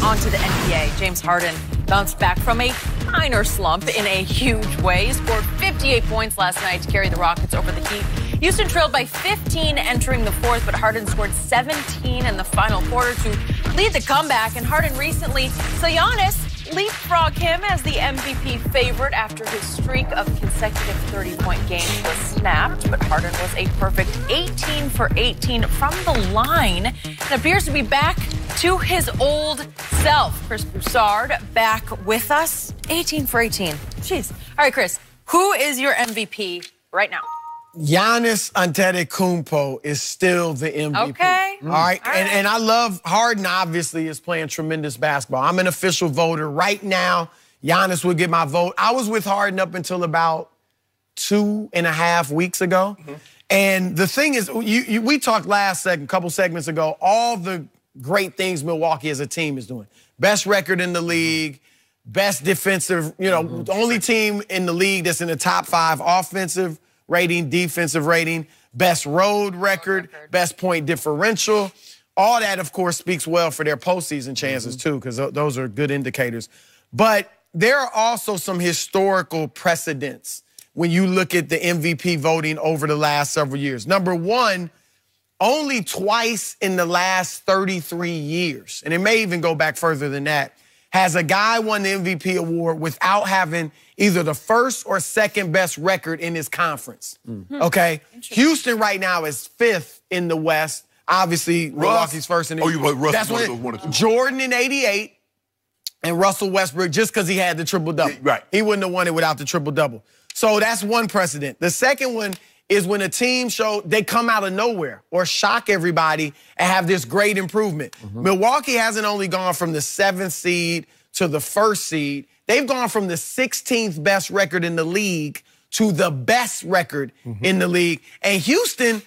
onto the NBA. James Harden bounced back from a minor slump in a huge way. He scored 58 points last night to carry the Rockets over the Heat. Houston trailed by 15 entering the fourth, but Harden scored 17 in the final quarter to lead the comeback. And Harden recently saw Giannis leapfrog him as the MVP favorite after his streak of consecutive 30-point games was snapped. But Harden was a perfect 18 for 18 from the line and appears to be back to his old self. Chris Broussard back with us. 18 for 18. Jeez. All right, Chris, who is your MVP right now? Giannis Antetokounmpo is still the MVP. Okay. All right. And I love Harden, obviously, is playing tremendous basketball. I'm an official voter. Right now, Giannis would get my vote. I was with Harden up until about 2.5 weeks ago. And the thing is, we talked couple segments ago, all the great things Milwaukee as a team is doing. Best record in the league, best defensive, the only team in the league that's in the top 5 offensive rating, defensive rating, best road record, best point differential. All that, of course, speaks well for their postseason chances, too, because those are good indicators. But there are also some historical precedents when you look at the MVP voting over the last several years. Number one, only twice in the last 33 years, and it may even go back further than that, has a guy won the MVP award without having either the first or second best record in his conference. Okay? Houston right now is 5th in the West. Obviously, Milwaukee's first in the West. That's when Jordan in 88 and Russell Westbrook, just because he had the triple-double. Right. He wouldn't have won it without the triple-double. So that's one precedent. The second one is when a team they come out of nowhere or shock everybody and have this great improvement. Milwaukee hasn't only gone from the 7th seed to the 1st seed. They've gone from the 16th best record in the league to the best record in the league. And Houston,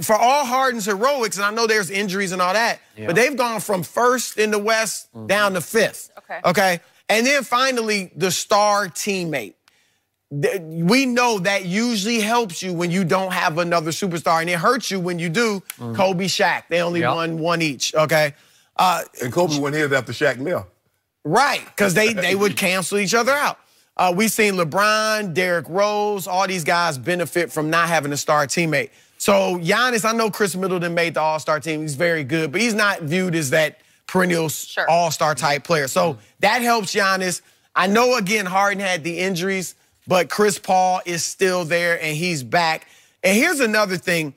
for all Harden's heroics, and I know there's injuries and all that, but they've gone from 1st in the West down to 5th. Okay? And then finally, the star teammate. We know that usually helps you when you don't have another superstar, and it hurts you when you do. Kobe, Shaq, they only won one each, okay? And Kobe won his after Shaq left. Right, because they would cancel each other out. We've seen LeBron, Derrick Rose, all these guys benefit from not having a star teammate. So Giannis, I know Chris Middleton made the all-star team. He's very good, but he's not viewed as that perennial all-star type player. So that helps Giannis. I know, again, Harden had the injuries, but Chris Paul is still there, and he's back. And here's another thing.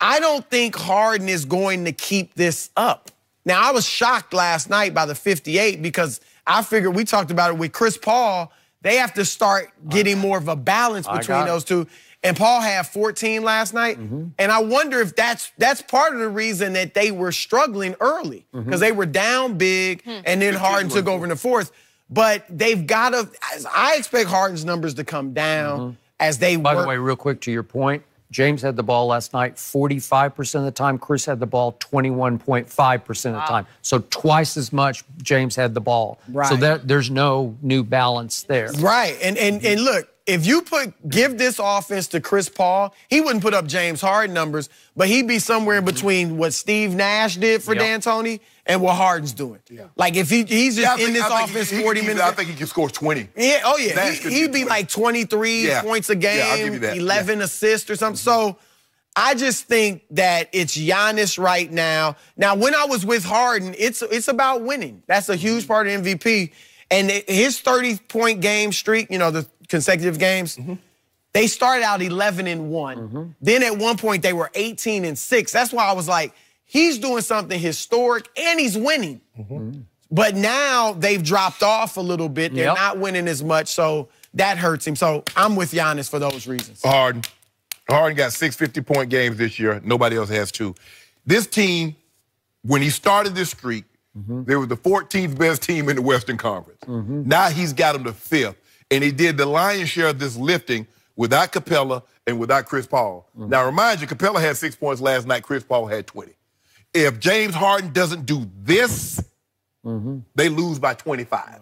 I don't think Harden is going to keep this up. Now, I was shocked last night by the 58 because I figured, we talked about it with Chris Paul, they have to start getting more of a balance between those two. And Paul had 14 last night. And I wonder if that's part of the reason that they were struggling early, because they were down big, and then Harden took over in the fourth. But they've got to, I expect Harden's numbers to come down as they By the way, real quick to your point, James had the ball last night 45% of the time. Chris had the ball 21.5% of the time. So twice as much James had the ball. So there's no new balance there. Right. And look, if you give this offense to Chris Paul, he wouldn't put up James Harden numbers, but he'd be somewhere in between what Steve Nash did for D'Antoni and what Harden's doing. Like, if he's just in this offense 40 minutes. I think he can score 20. Yeah, oh yeah. He'd be like 23 points a game, I'll give you that. 11 assists or something. So I just think that it's Giannis right now. Now, when I was with Harden, it's about winning. That's a huge part of MVP. And his 30-point game streak, the consecutive games, they started out 11-1. Then at one point, they were 18-6. That's why I was like, he's doing something historic, and he's winning. But now they've dropped off a little bit. They're not winning as much, so that hurts him. So I'm with Giannis for those reasons. Harden got 6 50-point games this year. Nobody else has 2. This team, when he started this streak, they were the 14th best team in the Western Conference. Now he's got them to 5th. And he did the lion's share of this lifting without Capella and without Chris Paul. Now, remind you, Capella had 6 points last night. Chris Paul had 20. If James Harden doesn't do this, they lose by 25.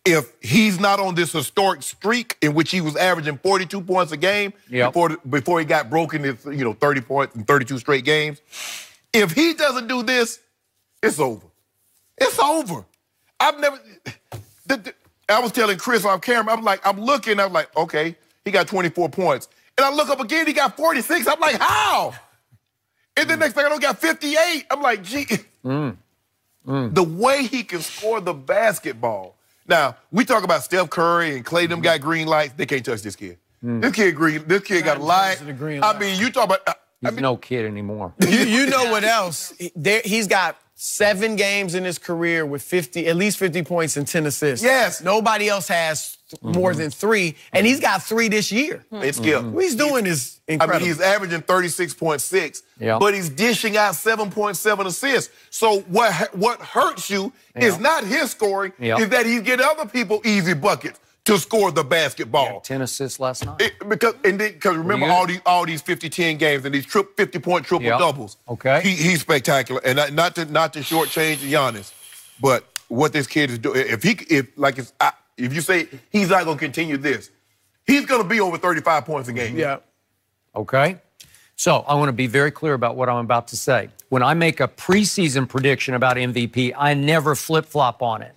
If he's not on this historic streak in which he was averaging 42 points a game before he got broken, 30 points in 32 straight games, if he doesn't do this, it's over. It's over. I've never. I was telling Chris off camera. I'm looking. I'm like, okay, he got 24 points, and I look up again. He got 46. I'm like, how? And then next thing I know, he got 58. I'm like, gee. The way he can score the basketball. Now, we talk about Steph Curry and Klay, them got green lights. They can't touch this kid. This kid got a light. I mean, you talk about... He's no kid anymore. You know what else? He's got 7 games in his career with at least 50 points and 10 assists. Yes. Nobody else has more than 3, and he's got 3 this year. It's skill. What he's doing is incredible. I mean, he's averaging 36.6, but he's dishing out 7.7 assists. So what hurts you is not his scoring, is that he's getting other people easy buckets to score the basketball. 10 assists last night. Because remember all these 50-10 games and these 50-point triple-doubles. Okay. He's spectacular. And not to shortchange Giannis, but what this kid is doing, if you say he's not going to continue this, he's going to be over 35 points a game. Yeah. Okay. So I want to be very clear about what I'm about to say. When I make a preseason prediction about MVP, I never flip-flop on it.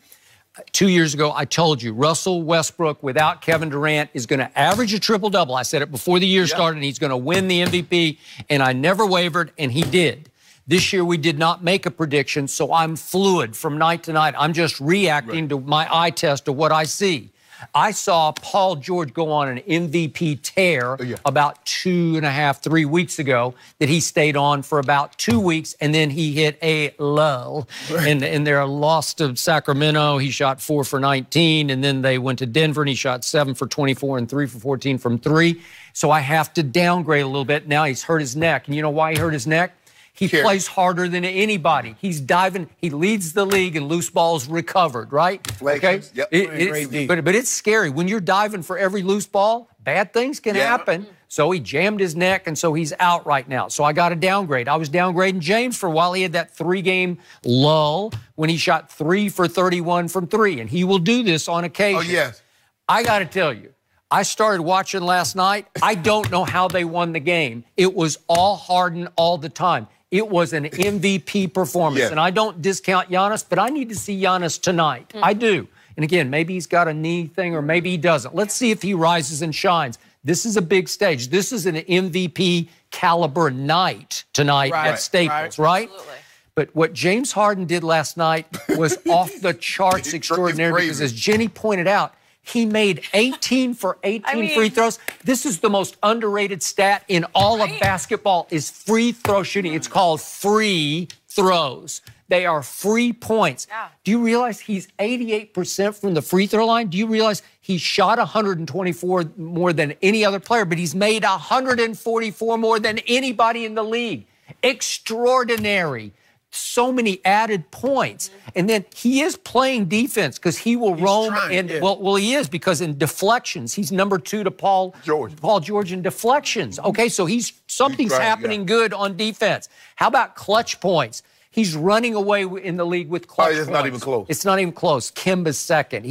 2 years ago, I told you, Russell Westbrook without Kevin Durant is going to average a triple-double. I said it before the year started, and he's going to win the MVP, and I never wavered, and he did. This year, we did not make a prediction, so I'm fluid from night to night. I'm just reacting to my eye test of what I see. I saw Paul George go on an MVP tear about 2.5, 3 weeks ago that he stayed on for about 2 weeks, and then he hit a lull. And their loss to Sacramento, he shot 4 for 19, and then they went to Denver, and he shot 7 for 24 and 3 for 14 from 3. So I have to downgrade a little bit. Now he's hurt his neck, and you know why he hurt his neck? He plays harder than anybody. He's diving. He leads the league in loose balls recovered, right? Okay? Yep. But it's scary. When you're diving for every loose ball, bad things can happen. So he jammed his neck, and so he's out right now. So I got to downgrade. I was downgrading James for a while. He had that 3-game lull when he shot 3 for 31 from 3, and he will do this on occasion. Oh, yes. I got to tell you, I started watching last night. I don't know how they won the game. It was all Harden all the time. It was an MVP performance. And I don't discount Giannis, but I need to see Giannis tonight. I do. And again, maybe he's got a knee thing or maybe he doesn't. Let's see if he rises and shines. This is a big stage. This is an MVP caliber night tonight at Staples, right? Absolutely. But what James Harden did last night was off the charts extraordinary because, as Jenny pointed out, he made 18 for 18 free throws. This is the most underrated stat in all of basketball is free throw shooting. It's called free throws. They are free points. Do you realize he's 88% from the free throw line? Do you realize he shot 124 more than any other player, but he's made 144 more than anybody in the league? Extraordinary. So many added points. And then he is playing defense because he will roam. Well, he is because in deflections, he's number 2 to Paul George in deflections. Okay, so something's happening good on defense. How about clutch points? He's running away in the league with clutch points. It's not even close. It's not even close. Kimba's second.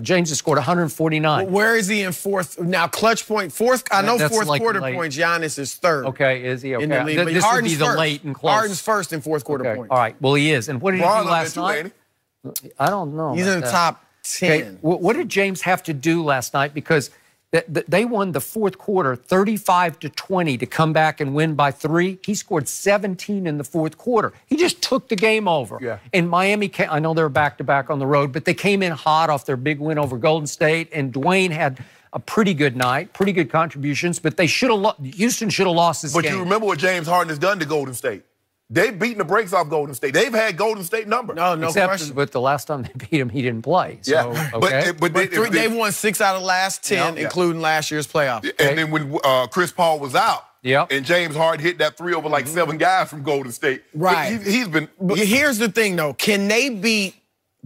James has scored 149. Well, where is he in fourth? Now, clutch point, fourth. I know fourth quarter points. Giannis is third. Okay, is he? Okay. In the league. This would be the late and close. Harden's first in fourth quarter points. All right. Well, he is. And what did he do last night? I don't know. He's in the top 10. Okay. What did James have to do last night? Because they won the fourth quarter 35-20 to come back and win by 3. He scored 17 in the fourth quarter. He just took the game over. Yeah. And Miami, I know they're back-to-back on the road, but they came in hot off their big win over Golden State, and Dwayne had a pretty good night, pretty good contributions, but they should have. Houston should have lost this game. But you remember what James Harden has done to Golden State? They've beaten the brakes off Golden State. They've had Golden State number. No question. But the last time they beat him, he didn't play. So, but they've won 6 out of the last 10, including last year's playoffs. And then when Chris Paul was out, and James Harden hit that 3 over like 7 guys from Golden State. Right. He's been. But here's the thing, though. Can they beat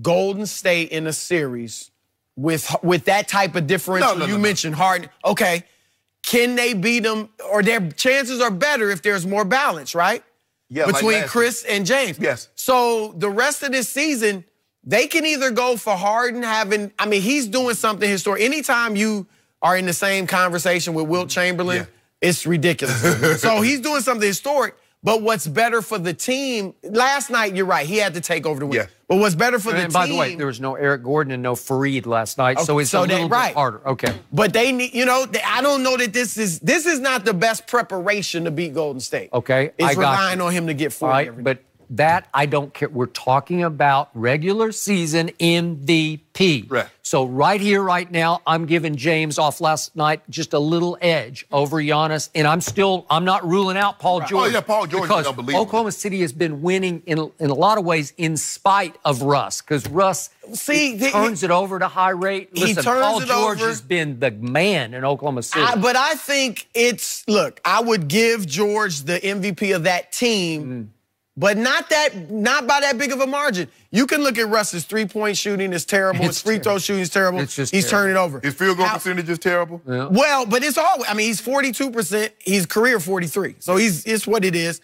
Golden State in a series with that type of differential? You mentioned Harden. Okay. Can they beat them? Or their chances are better if there's more balance, right? Yeah, between Chris and James. Yes. So the rest of this season, they can either go for Harden he's doing something historic. Anytime you are in the same conversation with Wilt Chamberlain, it's ridiculous. So he's doing something historic, But what's better for the team, last night, you're right, he had to take over the win. Yeah. But what's better for the team. And by the way, there was no Eric Gordon and no Fareed last night, so it's a little bit harder. Okay. But they need, I don't know that this is not the best preparation to beat Golden State. Okay. It's relying on him to get 40 every but that, I don't care. We're talking about regular season MVP. Right. So right here, right now, I'm giving James off last night just a little edge over Giannis, and I'm not ruling out Paul George. Oh, yeah, Paul George is unbelievable. Oklahoma City has been winning in a lot of ways in spite of Russ, because Russ turns it over to high rate. Listen, Paul George has been the man in Oklahoma City. But I think I would give George the MVP of that team. But not by that big of a margin. You can look at Russ's three-point shooting is terrible. His free throw shooting is terrible. He's turning over. His field goal percentage is terrible. Yeah. Well, but it's always. I mean, he's 42%. He's career 43. So it's what it is.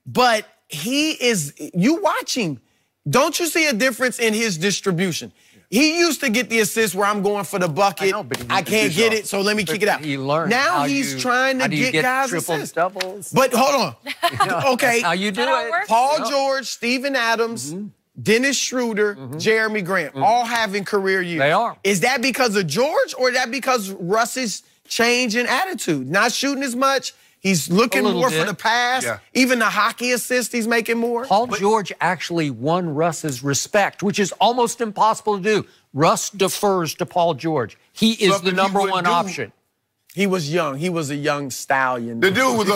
But he is. You watch him. Don't you see a difference in his distribution? He used to get the assist where I'm going for the bucket. I can't get it, so let me kick it out. He learned. Now he's trying to get guys triples, doubles. But hold on. Okay. That's how you do it. Paul George, Steven Adams, Dennis Schroeder, Jeremy Grant, all having career years. They are. Is that because of George, or is that because Russ's change in attitude? Not shooting as much. He's looking more for the pass. Yeah. Even the hockey assist, he's making more. Paul George actually won Russ's respect, which is almost impossible to do. Russ defers to Paul George. He is the number one option. He was young. He was a young stallion. The dude was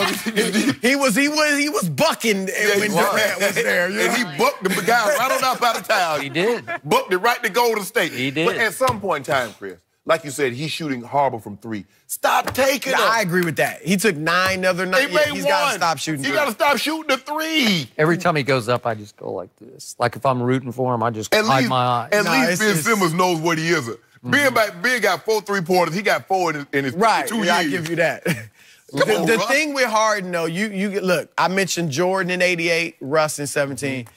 he was bucking when Durant was there. And he booked the guy right on up out of town. He did. Booked it right to Golden State. He did. But at some point in time, Chris, like you said, he's shooting horrible from three. Stop taking them. I agree with that. He took 9 other nights. He's got to stop shooting. You got to stop shooting the three. Every time he goes up, I just go like this. Like if I'm rooting for him, I just hide my eyes. At least Ben Simmons knows what he is. Ben got 4 3-pointers. He got 4 in his 2 years. I give you that. The thing with Harden, though, you look, I mentioned Jordan in 88, Russ in 17.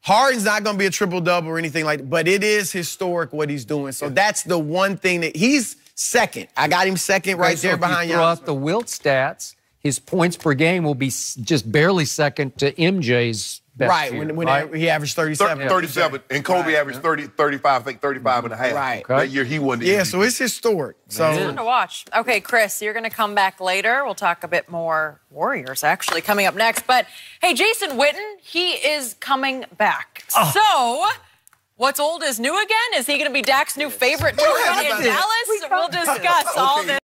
Harden's not going to be a triple-double or anything like that, but it is historic what he's doing. So that's the one thing that he's second. I got him second right there behind you. Throughout the Wilt stats, his points per game will be just barely second to MJ's best year, when he averaged 37. 37, and Kobe averaged 35, I think 35 and a half. Right. Okay. That year he won the MVP. So it's historic. So fun to watch. Okay, Chris, you're going to come back later. We'll talk a bit more Warriors, actually, coming up next. But, hey, Jason Witten, he is coming back. So, what's old is new again? Is he going to be Dak's new favorite target in Dallas? We'll discuss all this.